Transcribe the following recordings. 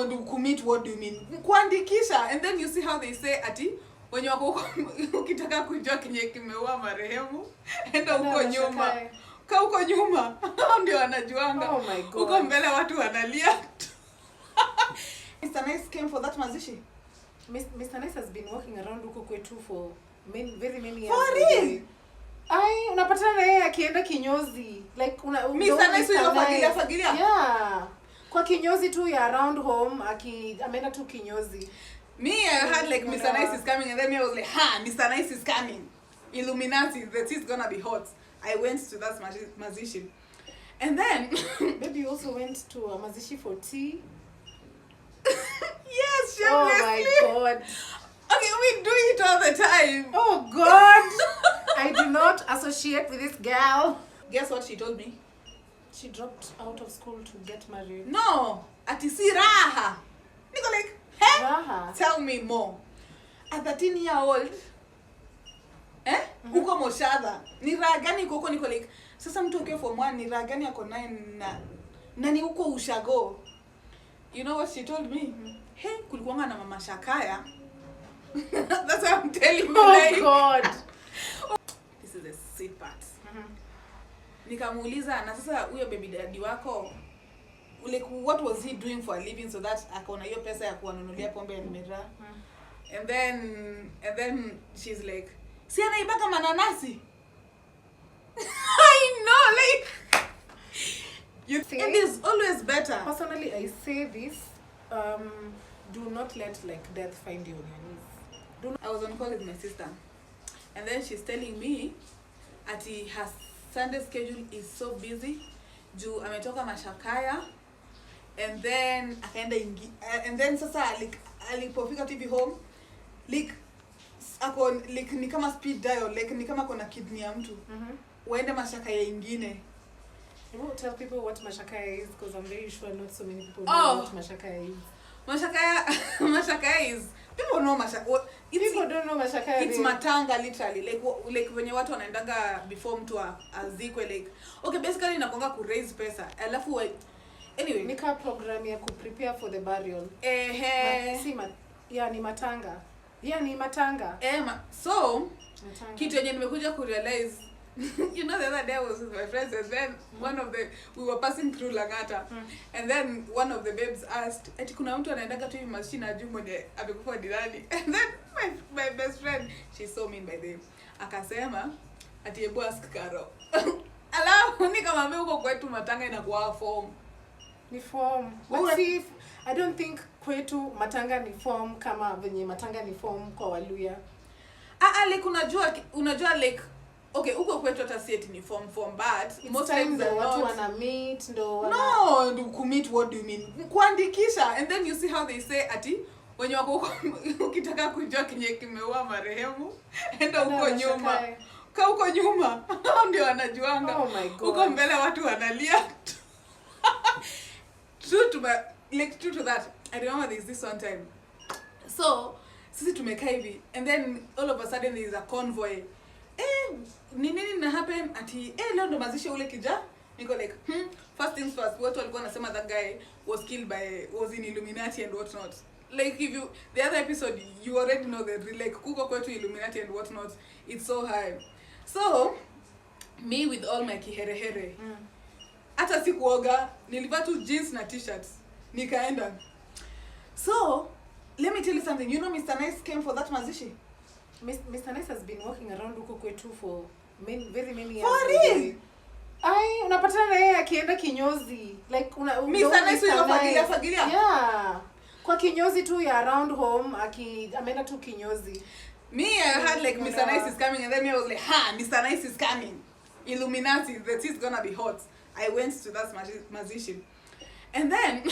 No, commit, what do you mean? Kuandikisha. And then you see how they say ati when you wako ukitaka kujua kinye kimeua marehemu enda huko nyuma. Ka huko nyuma. Ndio wanajuanga. Oh my God. Huko mbele watu wanalia. Mr. Nice came for that mazishi. Mr. Nice has been walking around huko kwetu for very many years. For real? Ai, unapatana na yeye akienda kinyozi. Like Mr. Nice fagilia. Yeah. Kwa kinyozi tu ya around home ameenda tu kinyozi. Me, I had like Mr. Nice is coming, and then me I was like, Mr. Nice is coming. Illuminati, the tea is gonna be hot. I went to that mazishi. And then maybe you also went to a mazishi for tea. Yes, shamelessly. Oh my God. Okay, we do it all the time. Oh God. I do not associate with this girl. Guess what she told me? She dropped out of school to get married. No, ati si raha. Niko like, hey? Raha. Tell me more. A 13-year-old, uko moshadha. Ni raha gani huko niko like, sasa mtu ukiwa form 1 ni raha gani yako naye na ni huko ushago. You know what she told me? Hey, kulikuwanga na mama Shakaya. That's what I'm telling you. Oh like. God. This is the sweet part. Nikamuuliza na sasa huyo baby daddy wako like what was he doing for a living so that akaona hiyo pesa ya kuwanunulia pombe ya miraa. And then she's like, si anaibaka mananasi. I know, like you think it is always better. Personally, I say this, do not let like death find you on your knees. I was on call with my sister, and then she's telling me ati her Sunday schedule is so busy. Juu ametoka Mashakaya, and then akaenda and then sasa like alipofika TV home, like ako like ni kama speed dial, like ni kama kuna kidney ya mtu. Waende Mashakaya ingine. I will tell people what Mashakaya is because I'm very sure not so many people know what Mashakaya is. Mashakaya is people know Mashakaya. People don't know Mashakaya. It's matanga literally, like when watu wanaendaga before mtu azikwe, like okay, basically inakonga ku raise pesa alafu anyway nika program ya ku prepare for the burial. Ni matanga. Ni matanga. So kitu yenye nimekuja ku realize you know, the other day I was with my friends, and then we were passing through Langata, and then one of the babes asked, ati kuna mtu anaendaga tu machine ajuu mwenye amekufa dirani. And then my best friend, she's so mean by the way, akasema ati ebu ask Karo. Alafu nikamwambia huko kwetu matanga inakuwa form. Ni form. But see, I don't think kwetu matanga ni form kama venye matanga ni form kwa Waluya. Like unajua like okay, uko kwetu hata si eti ni form but most times the watu wana meet ndo wana no, commit, what do you mean? Kuandikisha. And then you see how they say ati when you wako ukitaka kujua kinye kimeua marehemu enda huko nyuma. Ka huko nyuma. Ndio wanajuanga. Oh my God. Huko mbele watu wanalia. True to that. I remember there's this one time. So, sisi tumekaa hivi and then all of a sudden there is a convoy. Nini na happen ati leo ndo mazishi ule kija. Niko like first things first, watu walikuwa wanasema that guy was in Illuminati and what not. Like if you the other episode you already know that like kuko kwetu Illuminati and what not, it's so high. So me with all my kiherehere hata sikuoga, nilivaa tu jeans na t-shirts nikaenda. So let me tell you something, you know Mr. Nice came for that mazishi. Mr. Nice has been walking around huko kwetu for very many years. For real? Ai, unapatana na yeye akienda kinyozi. Like Mr. Nice fagilia. Yeah. Kwa kinyozi tu ya around home ameenda tu kinyozi. Me, I had like Mr. Nice is coming, and then me I was like, Mr. Nice is coming. Illuminati, the tea is gonna be hot. I went to that mazishi. And then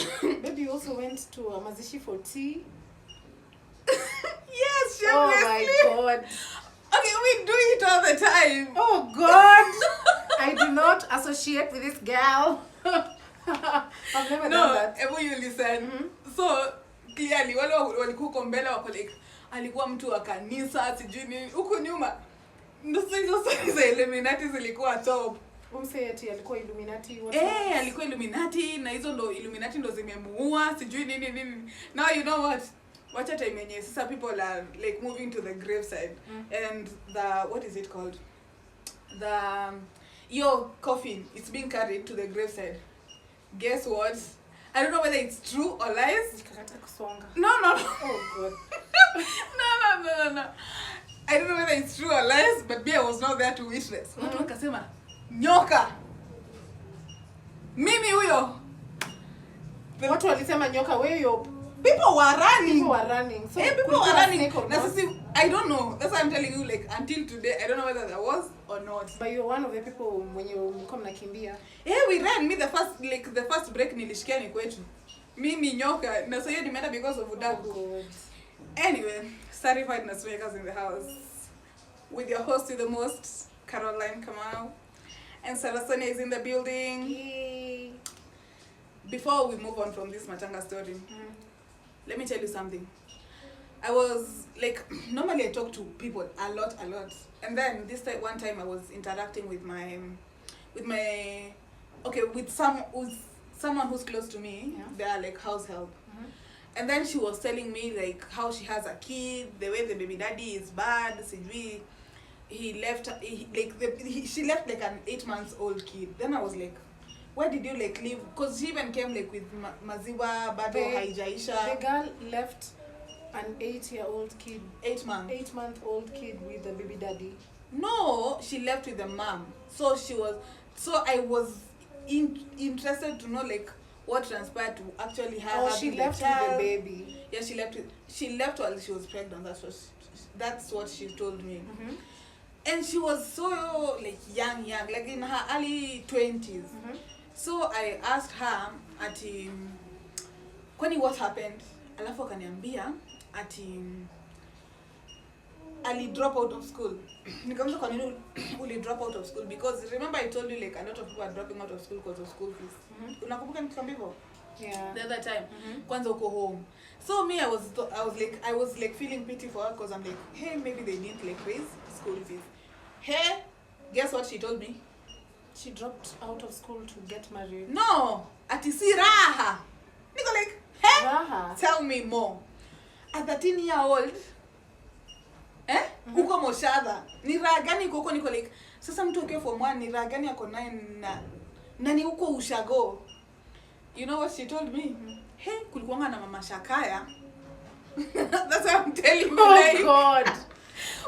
maybe you also went to a mazishi for tea. Yes, shamelessly. Oh my God. Okay, we do it all the time. Oh God. I do not associate with this girl. I've never done that. No, you listen. So, clearly, wale walikuwa mbele wako like, alikuwa mtu wa kanisa, sijui nini, huko nyuma. Ndio hizo Illuminati zilikuwa top. Umseti alikuwa Illuminati. Alikuwa Illuminati na hizo ndo Illuminati ndo zimemuua, sijui nini. Now you know what? Watch a time yenye sasa people are like moving to the graveside and the what is it called? Your coffin, it's being carried to the graveside. Guess what? I don't know whether it's true or lies. No. Oh god. No. I don't know whether it's true or lies, but me, I was not there to witness. Watu wakasema nyoka. Mimi huyo. Watu walisema nyoka wewe. People were running. So people were running. I don't know. That's why I'm telling you, like, until today, I don't know whether there was or not. But you're one of the people when you come nakimbia. We ran. Me the first break nilishikia ni kwetu. Mimi nyoka. Na so hiyo nimeenda because of udaku. Oh, anyway, certified Noisemakers in the house. With your host with the most, Caroline Kamau. And Sarasania is in the building. Yay. Before we move on from this Matanga story, let me tell you something. I was like, normally I talk to people a lot. And then this time, one time I was interacting with someone who's close to me. Yeah. They are like house help. And then she was telling me like how she has a kid, the way the baby daddy is bad, sijui. She left like an 8-month-old kid. Then I was like, where did you like live? Because she even came like with maziwa, bado haijaisha. The girl left an 8-year-old kid. 8-month-old kid with the baby daddy. No, she left with the mom. So I was interested to know like what transpired to actually her. Oh, she left with the baby. Yeah, she left while she was pregnant. That's what she told me. And she was so like young, like in her early 20s. So I asked her ati kwani what happened? Alafu akaniambia ati ali drop out of school. Nikamwambia kwa nini uli drop out of school? Because remember I told you like a lot of people are dropping out of school because of school fees. Unakumbuka nikikwambia hivyo? Yeah. The other time, kwanza uko home. So me I was like feeling pity for her because I'm like, hey, maybe they didn't like raise school fees. Hey, guess what she told me? She dropped out of school to get married. No, ati si raha. Niko like, hey, raha. Tell me more. A 13-year-old, uko moshadha. Ni raha gani uko niko like, sasa mtu ukiwa form 1 ni raha gani yako naye na ni uko ushago. You know what she told me? Hey, kulikuwanga na mama Shakaya. That's what I'm telling you.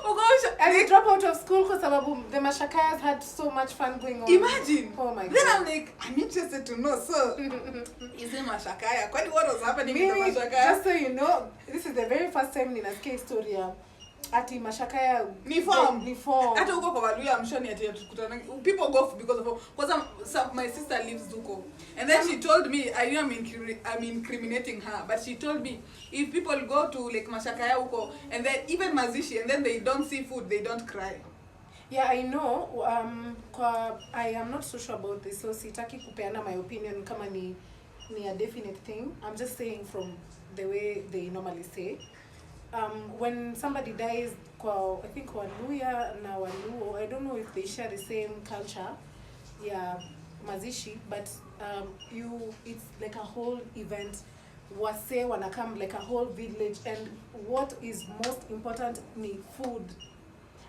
Oh god. And they drop out of school because the Mashakayas had so much fun going on. Imagine. Oh my god. Then I'm like, I'm interested to know. So, is it Mashakaya? What was happening with the Mashakaya? Just so you know, this is the very first time in a case story. Ati Mashakaya ni form. Hata uko kwa Waluya mshoni ati tukutana. People go because of my sister lives Duko. And then she told me, I know I'm incriminating her, but she told me if people go to like Mashakaya uko and then even mazishi and then they don't see food, they don't cry. Yeah, I know. I am not so sure about this, so sitaki kupeana my opinion kama ni a definite thing. I'm just saying from the way they normally say. When somebody dies, I think Waluya na Waluo, I don't know if they share the same culture, yeah, mazishi, but it's like a whole event. Wase wanakam like a whole village, and what is most important ni food.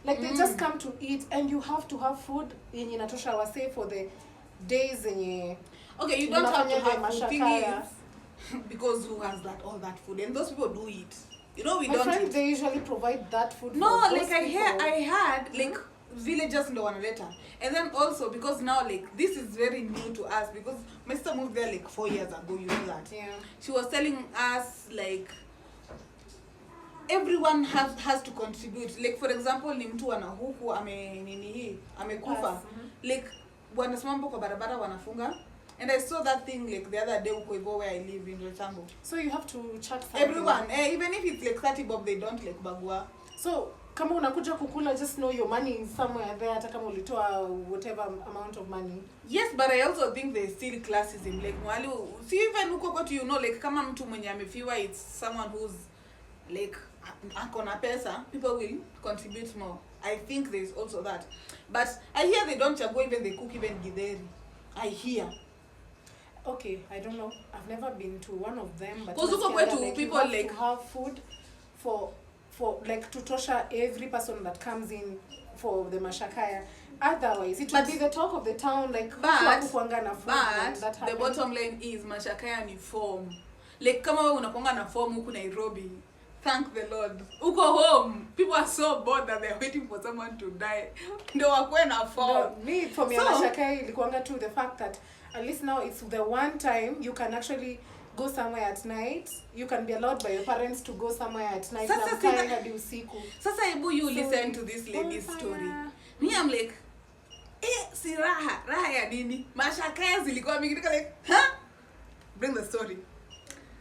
Like they just come to eat, and you have to have food in inatosha wase for the days in. Okay, you don't have to have food. Thing is, because who has all that food, and those people do eat. You know, we my don't friend, eat. They usually provide that food. No, for like I heard like villagers ndo wanaleta. And then also because now like this is very new to us because my sister moved there like 4 years ago, you know that. Yeah. She was telling us like everyone has to contribute. Like for example, ni mtu ana huku amekufa. Like wanasimama kwa barabara wanafunga. And I saw that thing like the other day where I live in Rotambo. So you have to chat something. Everyone, even if it's like 30 bob, they don't like bagua. So kama unakuja kukula, just know your money is somewhere there, hata kama ulitoa whatever amount of money. Yes, but I also think there's still classism. Like mwali, see even uko kwa you know, like kama mtu mwenye amefiwa, it's someone who's like akona pesa, people will contribute more. I think there's also that. But I hear they don't chagua, even they cook even githeri. I hear. Okay, I don't know. I've never been to one of them, but because huko kwetu like, people you have like to have food for like to tosha every person that comes in for the mashakaya. Otherwise, it will be the talk of the town, like but that the bottom line is mashakaya ni form. Like kama wewe unakuanga na form huku Nairobi, thank the Lord. Uko home, people are so bored that they're waiting for someone to die. Ndio wakwe na form. No, me for me mashakaya ilikuanga to the fact that at least now it's the one time you can actually go somewhere at night. You can be allowed by your parents to go somewhere at night. Sasa hebu you listen to this lady's story. Me I'm like, si raha ya nini? Mashakaya zilikuwa mingi like, huh? Bring the story.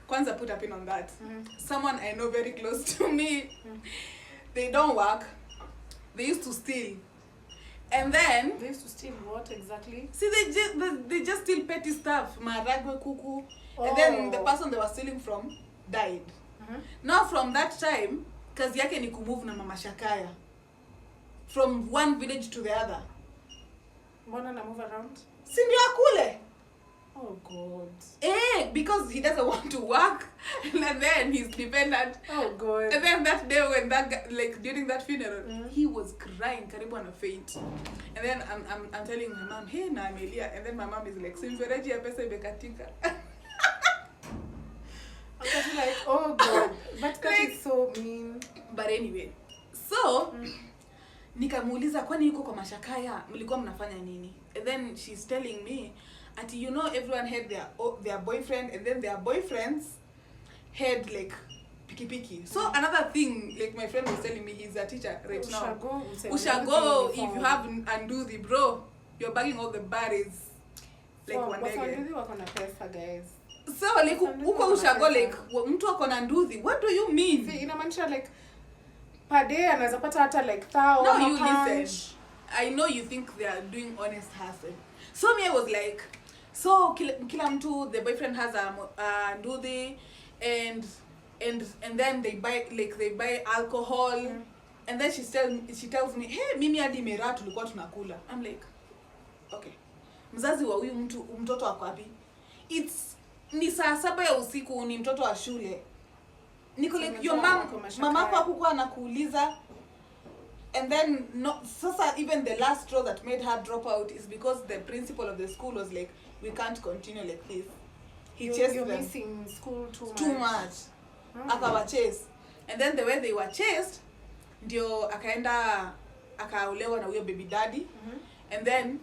Kwanza put a pin on that. Someone I know very close to me, they don't work. They used to steal. And then they used to steal what exactly? See, they just steal petty stuff, maragwe, kuku, and then the person they were stealing from died. Now from that time, kazi yake ni kumove na mama Shakaya from one village to the other. Mbona na move around? Si ndio akule. Oh God. Because he doesn't want to work, and then he's dependent. Oh God. And then that day when that guy, like during that funeral, he was crying, karibu ana faint. And then I'm telling my mom, hey na amelia, and then my mom is like, simfereji ya pesa imekatika. I was like, oh God, but that like, is so mean. But anyway, so nikamuuliza kwani yuko kwa mashakaya mlikuwa mnafanya nini? And then she's telling me, you know, everyone had their boyfriend, and then their boyfriends had like piki. So another thing, like my friend was telling me, he's a teacher right now. Ushago, if you have Anduthi, bro, you're bagging all the berries. Like one day. Anduthi wako na pesa, guys. So like uko ushago like mtu ako na Anduthi. What do you mean? See, inamaanisha like per day anaweza pata hata like 1,000. No, you listen. I know you think they are doing honest hustle. So me I was like, so kila mtu, the boyfriend has a Anduthi, and then they buy alcohol, and then she tells me, hey, mimi hadi miraa tulikuwa tunakula. I'm like, okay, mzazi wa huyu mtoto wako wapi? Ni saa 7 ya usiku, ni mtoto wa shule. Niko like, your mama yako hakukuwa anakuuliza. And then sasa even the last straw that made her drop out is because the principal of the school was like, we can't continue like this. You're missing school too much. Akawa chase. And then the way they were chased, ndio akaenda akaolewa na huyo baby daddy. And then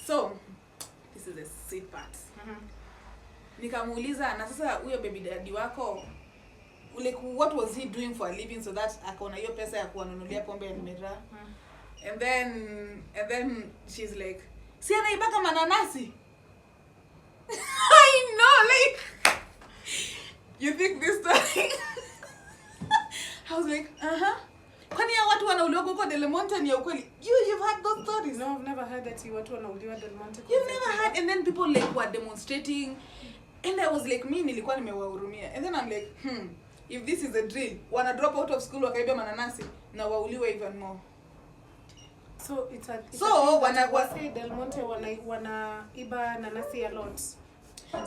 so this is the sweet part. Nikamuuliza, na sasa huyo baby daddy wako, like what was he doing for a living so that akaona hiyo pesa ya kuwanunulia pombe ya miraa? And then she's like, si anaibaka mananasi. I know, like, you think this story? I was like, kwani ya watu wanauliwa huko Del Monte ni ya ukweli? You've heard those stories? No, I've never heard that watu wanauliwa Del Monte. You've never heard? And then people like were demonstrating, and I was like, me nilikuwa nimewahurumia. And then I'm like, if this is a drill, wanna drop out of school wakaiba mananasi na wauliwe even more. So it's say Del Monte wana iba nanasi a lot.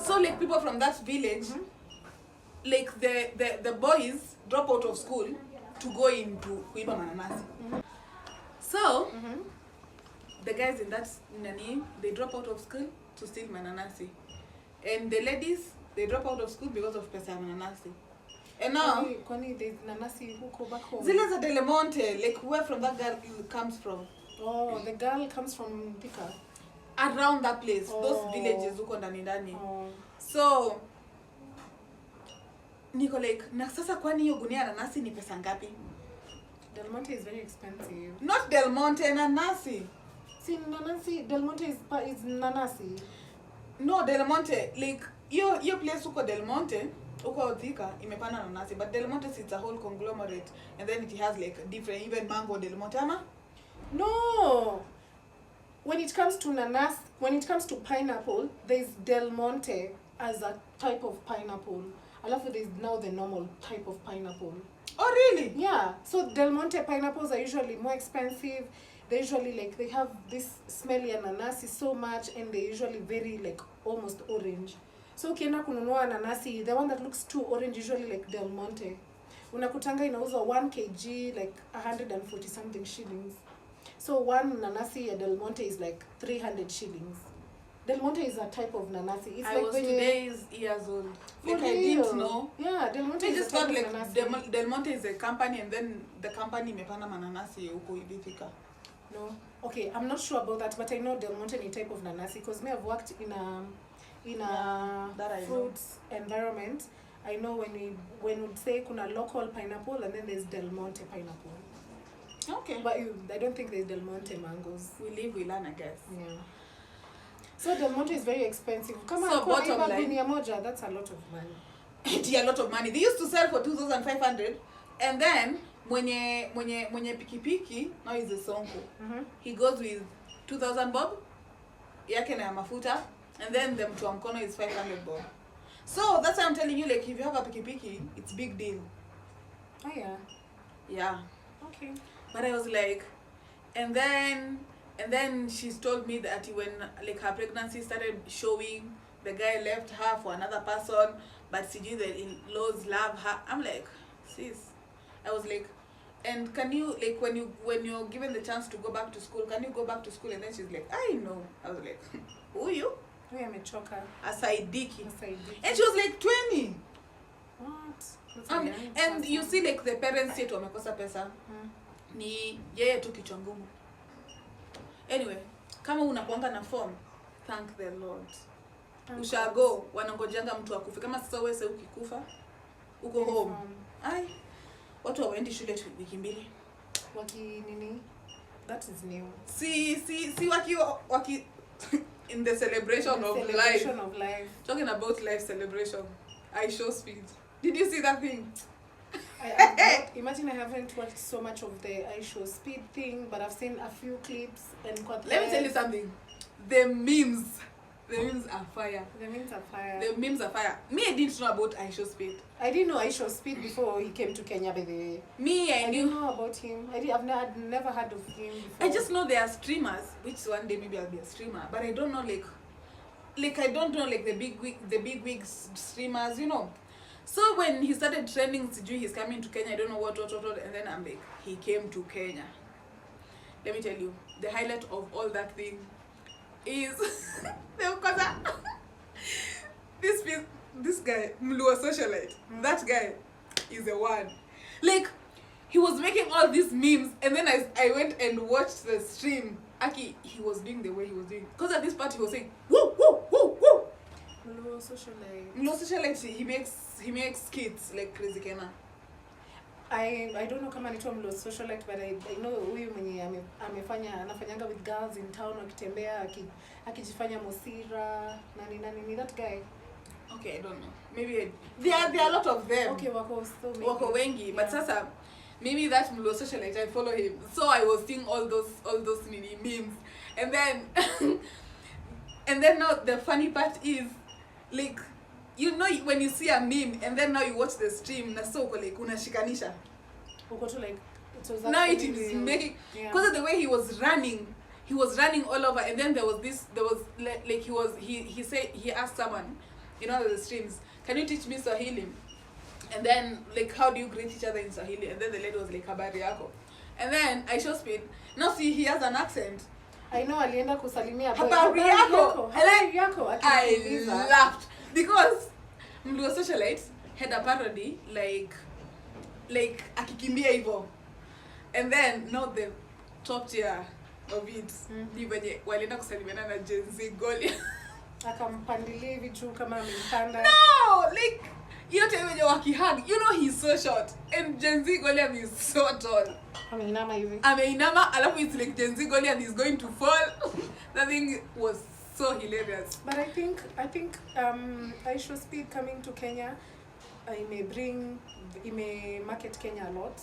So like people from that village, like the boys drop out of school to go into kuiba mananasi. So the guys in that nani, they drop out of school to steal mananasi, and the ladies, they drop out of school because of pesa mananasi. And now kwani there's nanasi huko back home. Zile za Del Monte, like where from that girl comes from. Oh, the girl comes from Thika. Around that place, those villages huko ndani. So niko like, na sasa kwani hiyo gunia nanasi ni pesa ngapi? Del Monte is very expensive. Not Del Monte, nanasi. See, nanasi, Del Monte is nanasi. No, Del Monte, like your place huko Del Monte, huko Thika imepanda nanasi, but Del Monte it's a whole conglomerate, and then it has like different, even mango Del Monte ama? No. When it comes to pineapple, there's Del Monte as a type of pineapple. Alafu there's now the normal type of pineapple. Oh really? Yeah. So Del Monte pineapples are usually more expensive. They usually like they have this smelly nanasi so much, and they usually very like almost orange. So ukienda kununua nanasi, the one that looks too orange usually like Del Monte. Unakutanga inauzwa 1 kg like 140 something shillings. So one nanasi ya Del Monte is like 300 shillings. Del Monte is a type of nanasi. It's I like was when today's years old. For Like I real. didn't know. Yeah, Del Monte I is just a type thought of like nanasi. Del Monte is a company, and then the company imepanda mananasi huko hivi Thika. No. Okay, I'm not sure about that, but I know Del Monte is a type of nanasi because me have worked in a that I fruits environment. I know when we say kuna local pineapple and then there's Del Monte pineapple. Okay. But I don't think there's Del Monte mangoes. We live, we learn, I guess. Yeah. So Del Monte is very expensive. Come on, So bottom line, gunia moja, that's a lot of money. it's a lot of money. They used to sell for 2,500, and then mwenye pikipiki now is a sonko. He goes with 2,000 bob yake na mafuta, and then the mtu wa mkono is 500 bob. So that's why I'm telling you, like if you have a pikipiki, it's big deal. Oh yeah. Yeah. Okay. But I was like, and then she's told me that when like her pregnancy started showing, the guy left her for another person, but CG the in-laws love her. I'm like, sis. I was like, and can you like when you're given the chance to go back to school, can you go back to school? And then she's like, I know. I was like, who you? We are mechoka. Asaidiki. Asaidiki. And she was like 20. What? That's a young And person. you see like the parents say wamekosa pesa. Ni yeye tu kichwa ngumu. Anyway, kama unakuanga na form, thank the Lord. Ushago wanangojanga mtu akufe. Kama sasa wewe ukikufa uko home. Ai. Watu hawaendi shule wiki mbili. Waki nini? That is new. Si waki in the celebration of life. Talking about life celebration. IshowSpeed. Did you see that thing? Imagine I haven't watched so much of the IshowSpeed thing, but I've seen a few clips and let me tell you something. The memes are fire. The memes are fire. The memes are fire. Me, I didn't know about IshowSpeed. I didn't know IshowSpeed before he came to Kenya, by the way. Me, I didn't know about him. I've never heard of him before. I just know they are streamers, which one day maybe I'll be a streamer, but I don't know like I don't know like the big wigs streamers, you know. So when he started trending, he's coming to Kenya, I don't know what, and then I'm like, he came to Kenya. Let me tell you, the highlight of all that thing is this guy, Mluo socialite, that guy is the one. Like, he was making all these memes, and then I went and watched the stream. Aki, he was doing the way he was doing. Because at this part he was saying, woo, woo, woo, woo. Mluo socialite. Mluo socialite, he makes skits like crazy Kena. I don't know kama anaitwa Mluo socialite, but I know huyu mwenye anafanyanga with girls in town wakitembea akijifanya Mosira nani that guy. Okay, I don't know. Maybe there are a lot of them. Okay, wako wengi, yeah. But sasa maybe that Mluo socialite, I follow him. So I was seeing all those mini memes. And then now the funny part is like, you know, when you see a meme and then now you watch the stream na so like unashikanisha. Uko to like now it is making because of the way he was running all over, and then there was like he asked someone in one of the streams, can you teach me Swahili? And then like, how do you greet each other in Swahili? And then the lady was like, habari yako. And then IshowSpeed, now see he has an accent. I know alienda kusalimia habari yako. I laughed because Mluo socialite had a parody like akikimbia hivyo. And then now the top tier of it ni venye walienda kusalimiana na Gen Z Goliath. Akampandilia hivi juu kama amempanda. No, like yote wenye wakihug, you know he's so short and Gen Z Goliath is so tall. Ameinama hivi. Ameinama, alafu it's like Gen Z Goliath is going to fall. That thing was so hilarious. But I think IshowSpeed coming to Kenya, it may market Kenya a lot.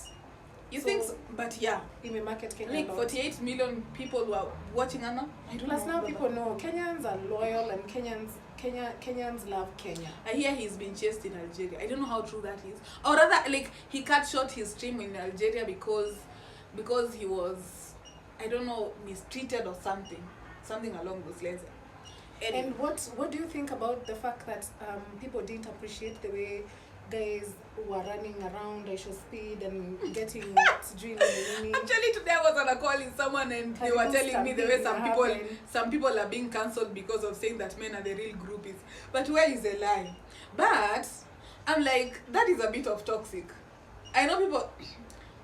You think so? But yeah, it may market Kenya like a lot. 48 million people who are watching Anna. Plus now people know Kenyans are loyal, and Kenyans Kenyans love Kenya. I hear he's been chased in Algeria. I don't know how true that is. Or rather, like, he cut short his stream in Algeria because he was, I don't know, mistreated or something along those lines. And what do you think about the fact that people didn't appreciate the way guys were running around IshowSpeed and getting dream? Actually, today I was on a call with someone and they were telling me the way some people are being cancelled because of saying that men are the real groupies. But where is the lie? But I'm like, that is a bit of toxic. I know people.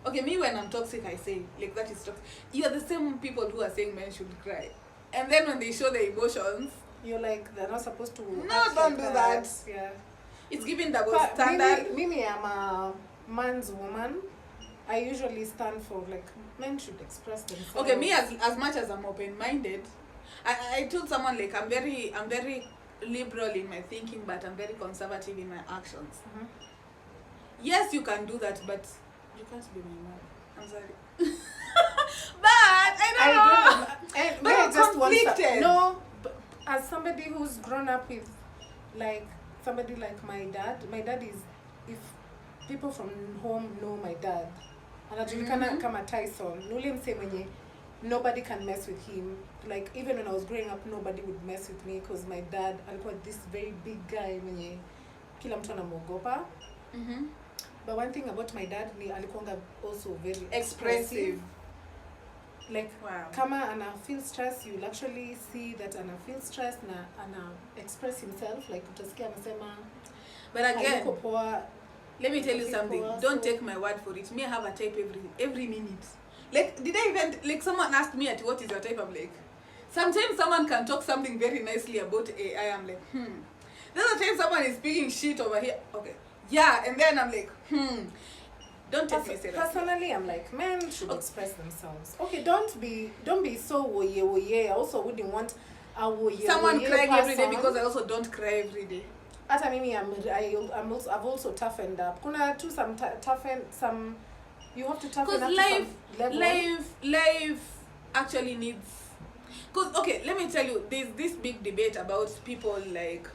Okay, me when I'm toxic, I say like that is toxic. You are the same people who are saying men should cry, and then when they show their emotions, you're like, they're not supposed to. No, don't do that. Yeah. It's giving double standard. Mimi, I'm a man's woman. I usually stand for like men should express themselves. Okay, me as much as I'm open-minded, I told someone like I'm very liberal in my thinking, but I'm very conservative in my actions. Mm-hmm. Yes, you can do that, but you can't be my man. I'm sorry. But I don't know. I just conflicted. No, but as somebody who's grown up with like somebody like my dad is, if people from home know my dad, anajulikana kama Tyson, nule mse mwenye nobody can mess with him. Like even when I was growing up, nobody would mess with me because my dad alikuwa this very big guy mwenye kila mtu anamuogopa. But one thing about my dad ni alikuwa also very expressive. Like wow. Kama ana feel stress, you'll actually see that ana feel stress na ana express himself, like utasikia anasema. But again, let me tell you something. Don't take my word for it. Me, I have a type every minute. Like, did I even, like, someone asked me what is your type? I'm like, sometimes someone can talk something very nicely about AI. I'm like, The other time someone is speaking shit over here. Okay. Yeah, and then I'm like, Don't take me seriously. Personally, I'm like, men should express themselves. Okay, don't be so woye. I also wouldn't want a woye. Someone crying every day because I also don't cry every day. Ata mimi I've also toughened up. Kuna tu some you have to toughen up to some level. Life actually needs. Cause okay, let me tell you, there's this big debate about people like,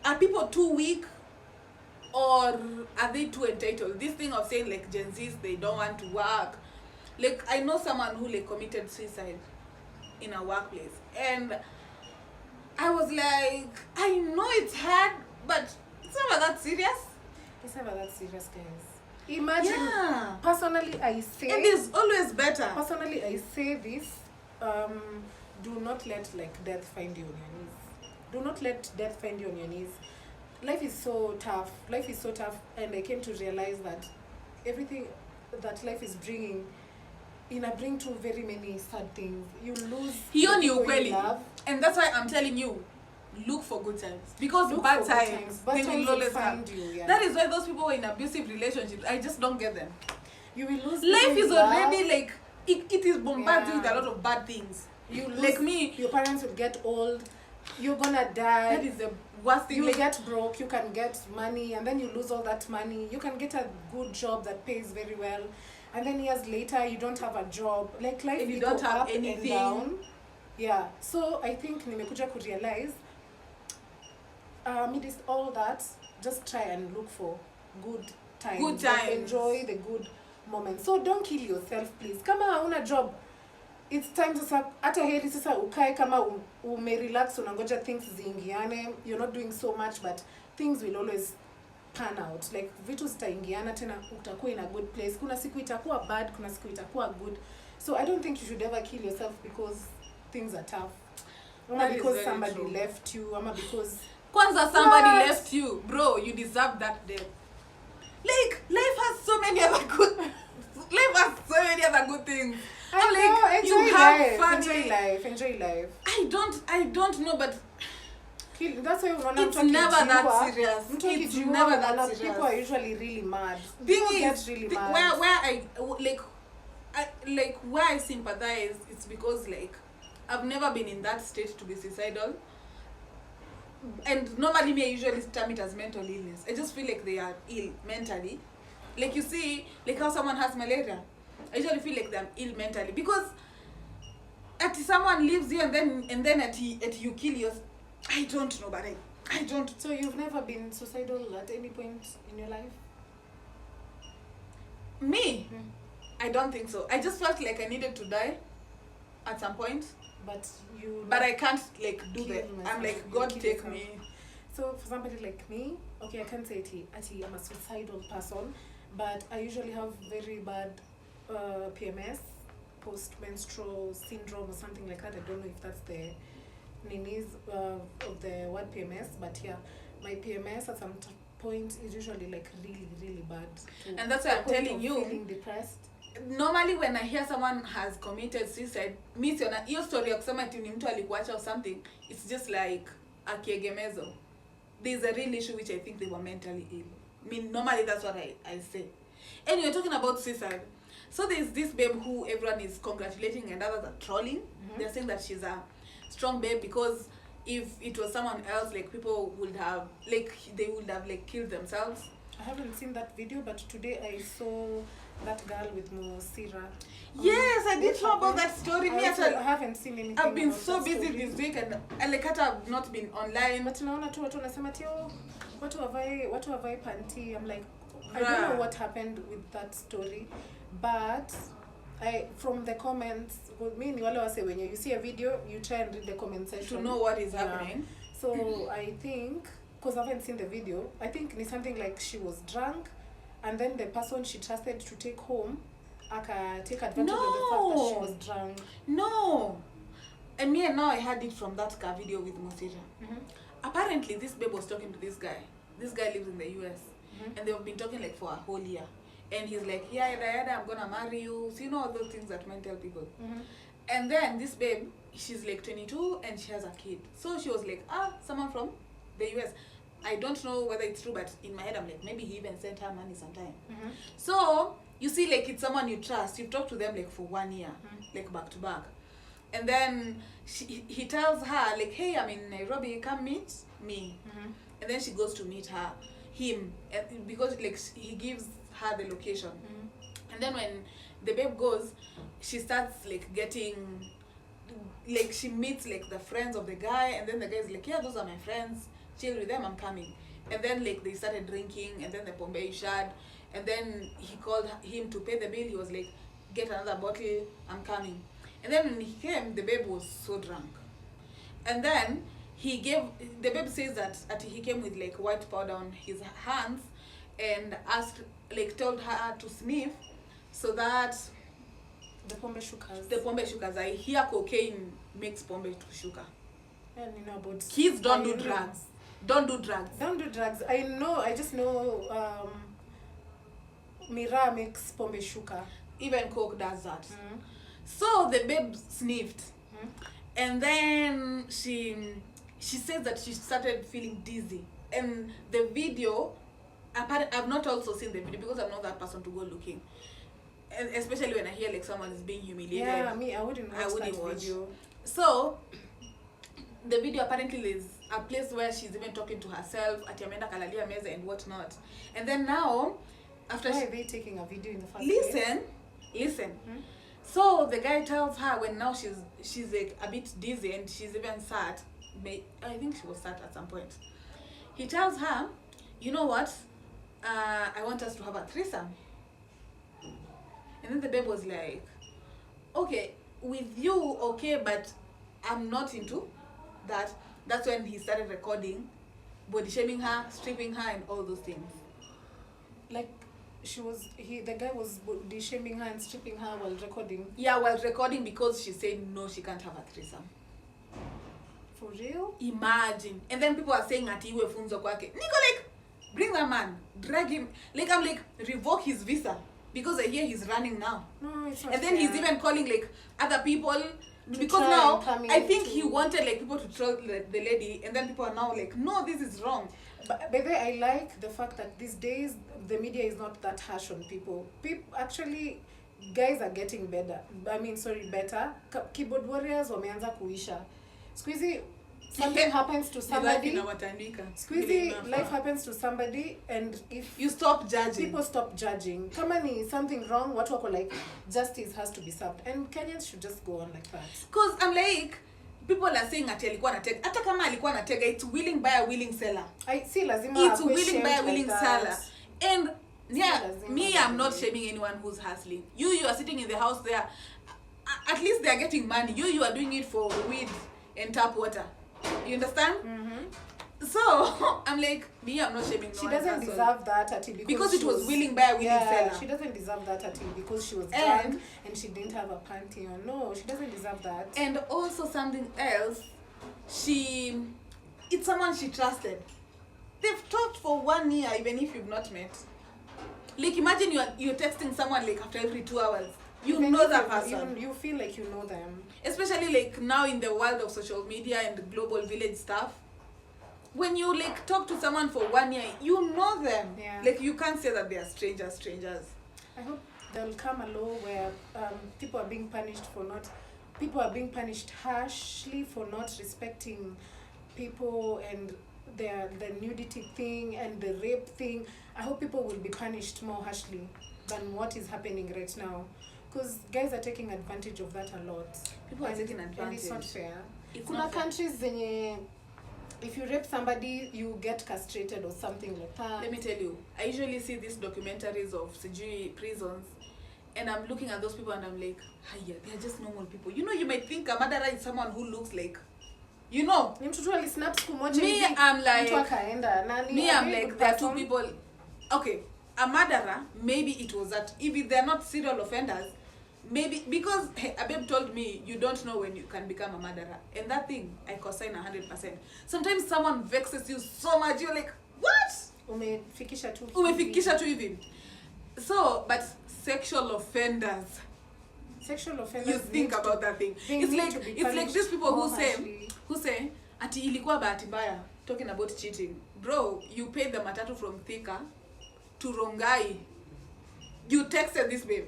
are people too weak? Or are they too entitled? This thing of saying like Gen Zs, they don't want to work. Like I know someone who like committed suicide in a workplace, and I was like, I know it's hard, but it's never that serious. It's never that serious, guys. Imagine. Yeah. Personally, I say. And it's always better. Personally, I say this. Do not let like death find you on your knees. Do not let death find you on your knees. Life is so tough, and I came to realize that everything that life is bringing, bring to very many sad things. You lose people you love. And that's why I'm telling you, look for good times. Because bad times they will always find you. Yeah. That is why those people who are in abusive relationships, I just don't get them. You will lose. Life is already like, it is bombarded with a lot of bad things. You lose, like me. Your parents will get old. You're gonna die. That is the worst thing. You get broke, you can get money, and then you lose all that money. You can get a good job that pays very well, and then years later you don't have a job. Like life, if you don't have up anything. And down. Yeah. So I think nimekuja ku realize, amidst all that, just try and look for good times. Good times. Enjoy the good moments. So don't kill yourself, please. Kama hauna job, it's time sasa hata heri sasa ukae kama umerelax unangoja things ziingiane. You're not doing so much, but things will always pan out. Like vitu zitaingiana tena, utakuwa in a good place. Kuna siku itakuwa bad, kuna siku itakuwa good. So I don't think you should ever kill yourself because things are tough. Or because somebody left you, or because Kwanza somebody left you, bro, you deserve that death. Like life has so many other good things. I'm like, you have fun. Enjoy life. I don't know, but that's why it's never that serious. It's never that serious. People are usually really mad. People get really mad. Where I sympathize, it's because like I've never been in that state to be suicidal. And normally me, I usually term it as mental illness. I just feel like they are ill mentally. Like you see, like how someone has malaria. I usually feel like they're ill mentally because at someone leaves you and then at you kill yourself. I don't know, but I don't. So you've never been suicidal at any point in your life? Me? I don't think so. I just felt like I needed to die at some point. But I can't like do that. I'm like, God take me. So for somebody like me, okay, I can't say I'm a suicidal person, but I usually have very bad PMS, post-menstrual syndrome or something like that. I don't know if that's the names of the word PMS, but yeah, my PMS at some point is usually like really, really bad. And that's why I'm telling you. Feeling depressed. Normally when I hear someone has committed suicide, mi siona hiyo story ya kusema ati ni mtu alikuacha or something, it's just like a kiegemezo. There's a real issue which I think they were mentally ill. I mean, normally that's what I say. Anyway, talking about suicide. So there's this babe who everyone is congratulating and others are trolling. They're saying that she's a strong babe because if it was someone else, like people would have, like they would have like killed themselves. I haven't seen that video, but today I saw that girl with Mosira. Yes, I did know about that story. I haven't seen anything. I've been so busy this week and like I've not been online. But naona tu watu wanasema tio watu wavai panty. I'm like, I don't know what happened with that story, but from the comments, me ni wale wase when you see a video, you try and read the comment section to know what is happening. So I think, because I haven't seen the video, I think it's something like she was drunk, and then the person she trusted to take home, take advantage of the fact that she was drunk. No. And me and now I had it from that car video with Mosira. Apparently this babe was talking to this guy. This guy lives in the US. And they've been talking like for a whole year. And he's like, yeah, I'm gonna marry you. So you know all those things that men tell people. And then this babe, she's like 22 and she has a kid. So she was like, someone from the US. I don't know whether it's true, but in my head I'm like, maybe he even sent her money sometime. So you see, like it's someone you trust. You've talked to them like for 1 year, like back to back. And then he tells her like, hey, I'm in Nairobi, come meet me. And then she goes to meet him, because like he gives her the location. And then when the babe goes, she starts like getting, like she meets like the friends of the guy, and then the guy's like, yeah, those are my friends, chill with them, I'm coming. And then like they started drinking, and then the pombe shad, and then he called him to pay the bill. He was like, get another bottle, I'm coming. And then when he came, the babe was so drunk. And then the babe says that he came with like white powder on his hands and told her to sniff so that the pombe shukas. I hear cocaine makes pombe to shuka. And you know about kids don't do drugs. Don't do drugs. I know, I just know Mira makes pombe shuka. Even Coke does that. So the babe sniffed. And then she says that she started feeling dizzy. And the video, I've not also seen the video because I'm not that person to go looking. And especially when I hear like someone is being humiliated. Yeah, me, I wouldn't watch. Video. So the video apparently is a place where she's even talking to herself, ati ameenda kalalia meza and whatnot. And then now, after why are they taking a video in the first place? Listen. So the guy tells her when now she's like a bit dizzy and she's even sad. I think she was sad at some point. He tells her, you know what? I want us to have a threesome. And then the babe was like, okay, with you, okay, but I'm not into that. That's when he started recording, body shaming her, stripping her, and all those things. Like, the guy was body shaming her and stripping her while recording? Yeah, while recording because she said no, she can't have a threesome. For real? Imagine. And then people are saying ati iwe funzo kwake. Niko like, bring that man, drag him. Like, I'm like, revoke his visa. Because I hear he's running now. No, it's not and then fair. He's even calling like other people. Because now, I think he wanted like people to troll the lady. And then people are now like, no, this is wrong. But by the way, I like the fact that these days, the media is not that harsh on people. Actually, guys are getting better. Better. Keyboard warriors wameanza kuisha. Squeezy, something happens to somebody. Squeezy, life happens to somebody, and if you stop judging, people stop judging. Kama ni something wrong, watu wako like, justice has to be served. And Kenyans should just go on like that. Because I'm like, people are saying ati alikuwa anatega. Hata kama alikuwa anatega, it's willing buyer, willing seller. I see lazima. It's willing buyer, willing seller. And yeah, me, I'm not shaming anyone who's hustling. You are sitting in the house there. At least they are getting money. You are doing it for weed and tap water. You understand? So I'm like, me, I'm not shaming. She doesn't deserve that because it was willing buyer, willing seller. She doesn't deserve that because she was drunk and she didn't have a panty on. No, she doesn't deserve that. And also something else, it's someone she trusted. They've talked for 1 year, even if you've not met. Like imagine you're texting someone like after every 2 hours. You even know that person. You feel like you know them. Especially like now in the world of social media and global village stuff. When you like talk to someone for 1 year, you know them. Yeah. Like you can't say that they are strangers. I hope there'll come a law where people are being punished harshly for not respecting people and the nudity thing and the rape thing. I hope people will be punished more harshly than what is happening right now. Because guys are taking advantage of that a lot. People are taking advantage. And it's not fair. Kuna countries zenye if you rape somebody, you get castrated or something like that. Let me tell you, I usually see these documentaries of CG prisons, and I'm looking at those people and I'm like, hiya, they're just normal people. You know, you might think a murderer is someone who looks like, you know. Me, I'm like, there are two people. Okay, a murderer, maybe it was that. If they're not serial offenders, maybe because a babe told me you don't know when you can become a murderer, and that thing I co-sign 100%. Sometimes someone vexes you so much, you're like, what? Umefikisha tu hivi. So, but sexual offenders, you think about that thing. It's like these people who say ati ilikuwa bahati mbaya, talking about cheating. Bro, you paid the matatu from Thika to Rongai. You texted this babe.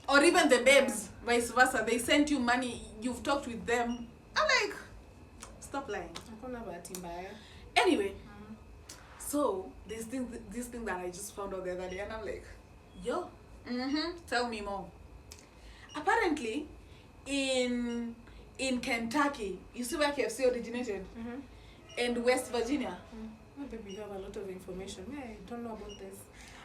Or even the babes, vice versa. They sent you money. You've talked with them. I'm like, stop lying. Anyway, so this thing that I just found out the other day, and I'm like, yo, tell me more. Apparently, in Kentucky, you see where KFC originated, and West Virginia. Oh, baby, you have a lot of information. I don't know about this.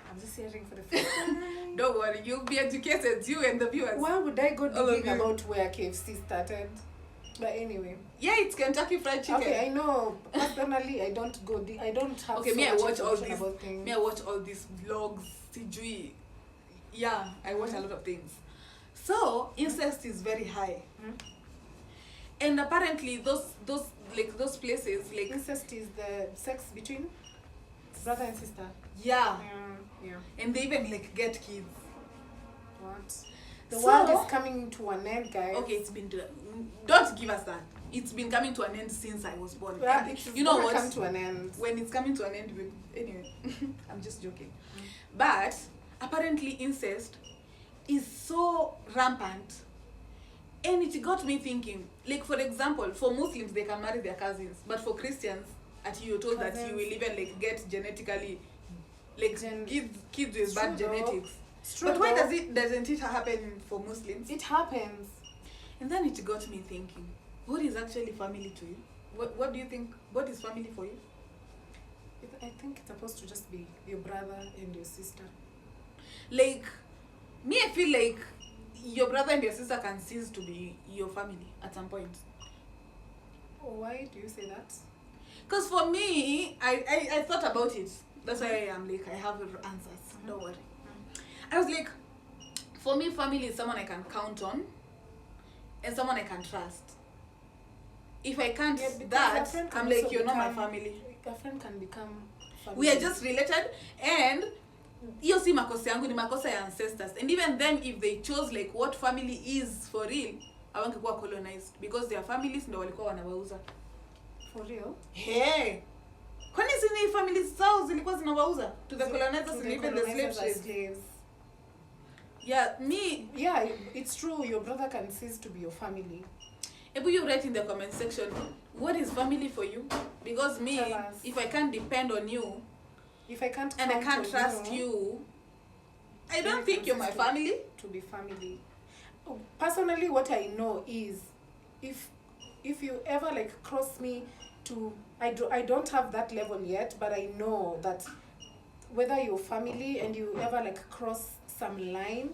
I'm just hearing for the first time. Don't worry, you'll be educated, you and the viewers. Why would I go digging about where KFC started? But anyway. Yeah, it's Kentucky Fried Chicken. Okay, I know. Personally, I don't go. I don't have. Okay, I watch all these vlogs. CG. Yeah, I watch a lot of things. So incest is very high. And apparently, those places like incest is the sex between brother and sister. Yeah. And they even like get kids. What? The world is coming to an end, guys. Okay, don't give us that. It's been coming to an end since I was born. Yeah, you know what? Come to an end. When it's coming to an end, anyway, I'm just joking. But apparently, incest is so rampant, and it got me thinking. Like for example, for Muslims they can marry their cousins, but for Christians, you're told that you will even like get genetically, like kids with bad genetics. But why doesn't it happen for Muslims? It happens. And then it got me thinking, what is actually family to you? What do you think? What is family for you? I think it's supposed to just be your brother and your sister. Like, me, I feel like your brother and your sister can cease to be your family at some point. Why do you say that? Because for me, I thought about it. That's why I'm like, I have answers. Don't worry. I was like, for me, family is someone I can count on and someone I can trust. If I can't I'm like, you're not my family. A friend can become family. We are just related, and hiyo si makosa yangu, ni makosa ya ancestors. And even them, if they chose like what family is for real, hawangekuwa colonized because their families ndo walikuwa wanawauza. For real? Hey! Kwani sini families zao zilikuwa zinawauza to the colonizers and even the slaves? Yeah, it's true. Your brother can cease to be your family. If you write in the comment section, what is family for you? Because me, if I can't depend on you, if I can't and I can't trust you, I don't think you're my family. To be family. Personally, what I know is, if if you ever like cross me to, I don't have that level yet, but I know that whether you're family and you ever like cross some line,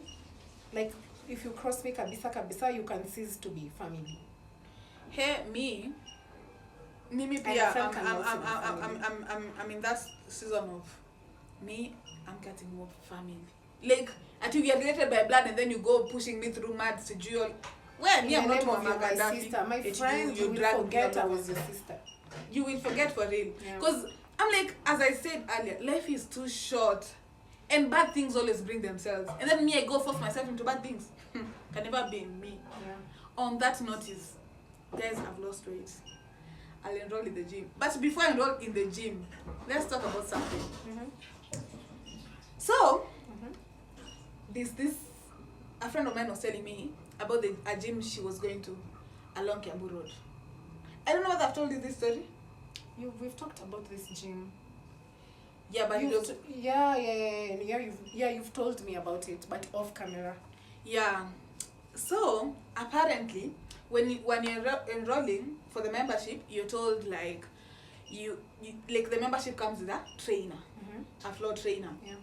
like if you cross me kabisa, you can cease to be family. Hey, me pia, I'm in that season of me, I'm getting more family. Like, until we are related by blood and then you go pushing me through mad sijui. Well, me, I'm not Mama Gaddafi. Sister, my friend, you will forget I was your sister. You will forget for real. Yeah. Because I'm like, as I said earlier, life is too short. And bad things always bring themselves. And then me, I go force myself into bad things. Can never be me. Yeah. On that notice, guys, I've lost weight. I'll enroll in the gym. But before I enroll in the gym, let's talk about something. So, this a friend of mine was telling me about a gym she was going to along Kiambu Road. I don't know whether I've told you this story. We've talked about this gym. Yeah, but you've told me about it, but off camera. Yeah. So apparently, when you're enrolling for the membership, you're told like you like the membership comes with a trainer, a floor trainer. Yeah.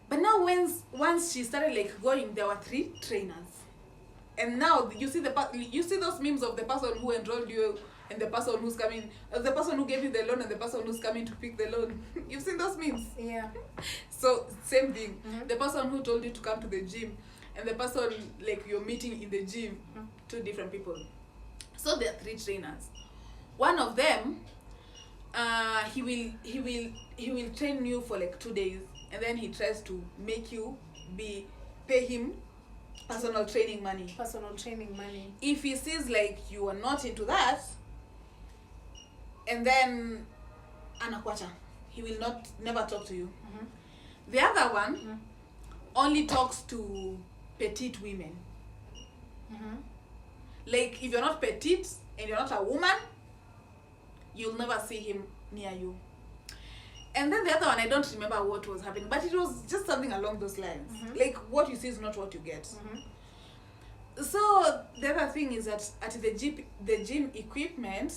But now once she started like going, there were 3 trainers, and now you see those memes of the person who enrolled you and the person who's coming, the person who gave you the loan and the person who's coming to pick the loan. You've seen those memes? Yeah. So same thing. The person who told you to come to the gym and the person like you're meeting in the gym, 2 different people. So there are 3 trainers. One of them, he will train you for like 2 days, and then he tries to make you pay him personal training money. If he sees like you are not into that, and then anakwacha, he will never talk to you. The other one only talks to petite women. Like if you're not petite and you're not a woman, you'll never see him near you. And then the other one, I don't remember what was happening, but it was just something along those lines. Like what you see is not what you get. So the other thing is that at the gym equipment,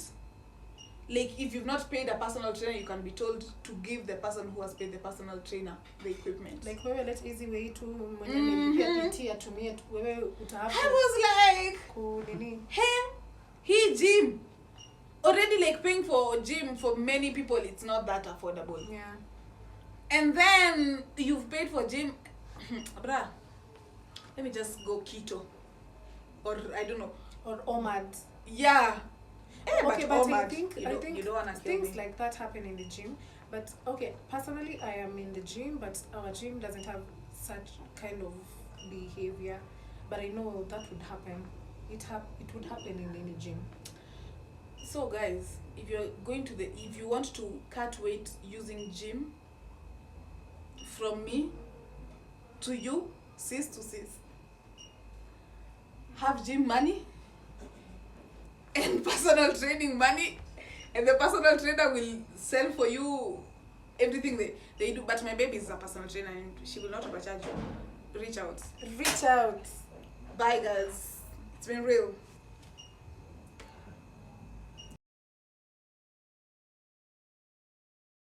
like if you've not paid a personal trainer, you can be told to give the person who has paid the personal trainer the equipment. Like wewe let easy way to mwenye nilipia PT atumie wewe utahapo. I was like, hey, he gym already like paying for gym for many people, it's not that affordable. Yeah. And then you've paid for gym. Bruh, let me just go keto, or I don't know, or OMAD. Yeah. Okay, but I think you don't wanna things like that happen in the gym. But okay, personally I am in the gym, but our gym doesn't have such kind of behavior. But I know that would happen. It would happen in any gym. So guys, if you want to cut weight using gym, from me to you, sis to sis, have gym money and personal training money, and the personal trainer will sell for you everything they do. But my baby is a personal trainer and she will not overcharge you. Reach out. Reach out. Bye guys. It's been real.